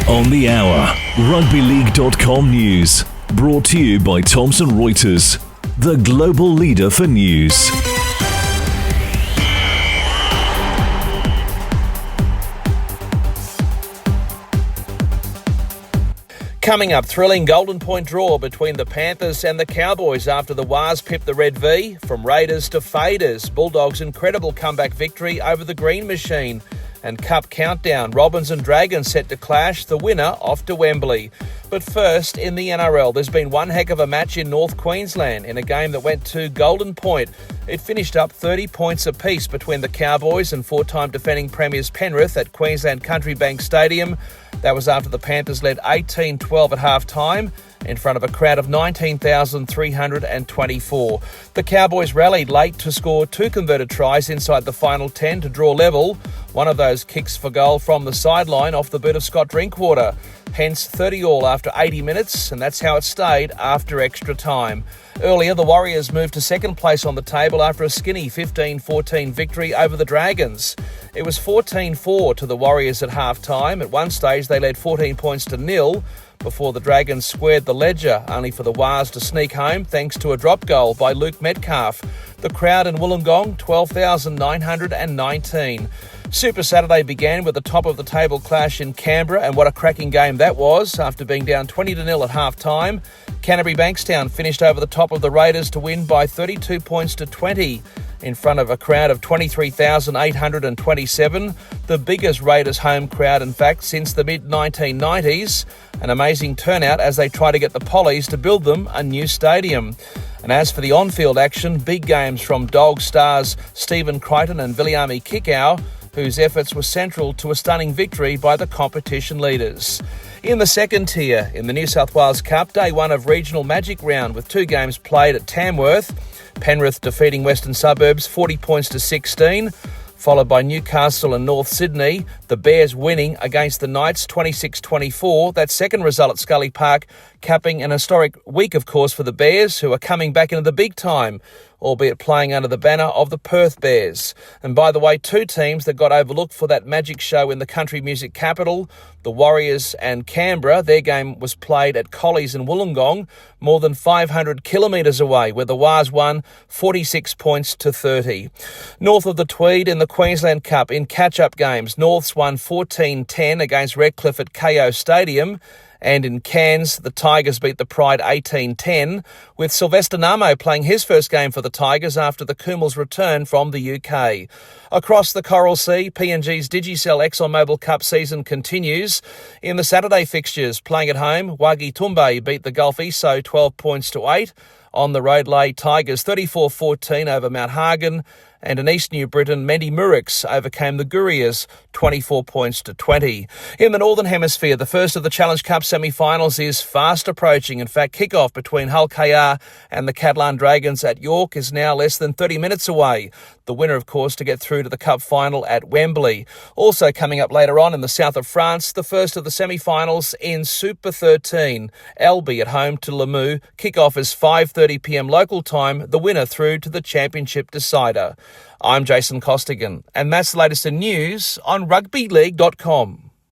On the hour, rugbyleague.com news. Brought to you by Thomson Reuters, the global leader for news. Coming up, thrilling Golden Point draw between the Panthers and the Cowboys after the Wars pipped the Red V. From Raiders to Faders, Bulldogs' incredible comeback victory over the Green Machine. And Cup countdown, Robins and Dragons set to clash, the winner off to Wembley. But first, in the NRL, there's been one heck of a match in North Queensland in a game that went to Golden Point. It finished up 30 points apiece between the Cowboys and four-time defending premiers Penrith at Queensland Country Bank Stadium. That was after the Panthers led 18-12 at half-time in front of a crowd of 19,324. The Cowboys rallied late to score two converted tries inside the final 10 to draw level. One of those kicks for goal from the sideline off the boot of Scott Drinkwater. Hence 30-all after 80 minutes, and that's how it stayed after extra time. Earlier, the Warriors moved to second place on the table after a skinny 15-14 victory over the Dragons. It was 14-4 to the Warriors at half-time. At one stage, they led 14 points to nil before the Dragons squared the ledger, only for the Wars to sneak home thanks to a drop goal by Luke Metcalf. The crowd in Wollongong, 12,919. Super Saturday began with the top-of-the-table clash in Canberra, and what a cracking game that was. After being down 20-0 at half-time, Canterbury Bankstown finished over the top of the Raiders to win by 32 points to 20 in front of a crowd of 23,827, the biggest Raiders home crowd, in fact, since the mid-1990s. An amazing turnout as they try to get the Pollies to build them a new stadium. And as for the on-field action, big games from Dog stars Stephen Crichton and Viliami Kikau, whose efforts were central to a stunning victory by the competition leaders. In the second tier, in the New South Wales Cup, day one of Regional Magic Round with two games played at Tamworth, Penrith defeating Western Suburbs 40 points to 16, followed by Newcastle and North Sydney, the Bears winning against the Knights 26-24. That second result at Scully Park capping an historic week, of course, for the Bears, who are coming back into the big time, albeit playing under the banner of the Perth Bears. And by the way, two teams that got overlooked for that magic show in the country music capital, the Warriors and Canberra. Their game was played at Collies in Wollongong, more than 500 kilometres away, where the Wars won 46 points to 30. North of the Tweed in the Queensland Cup, in catch-up games, Norths won 14-10 against Redcliffe at KO Stadium. And in Cairns, the Tigers beat the Pride 18-10, with Sylvester Namo playing his first game for the Tigers after the Coomels' return from the UK. Across the Coral Sea, PNG's Digicel ExxonMobil Cup season continues. In the Saturday fixtures, playing at home, Wagi Tumbe beat the Gulf ESO 12 points to 8. On the road lay Tigers 34-14 over Mount Hagen, and in East New Britain, Mendy Murix overcame the Gurias 24 points to 20. In the Northern Hemisphere, the first of the Challenge Cup semi-finals is fast approaching. In fact, kick-off between Hull KR and the Catalan Dragons at York is now less than 30 minutes away. The winner, of course, to get through to the Cup final at Wembley. Also coming up later on in the south of France, the first of the semi-finals in Super 13. Albi at home to Limoux. Kick-off is 5:30pm local time. The winner through to the championship decider. I'm Jason Costigan, and that's the latest in news on rugbyleague.com.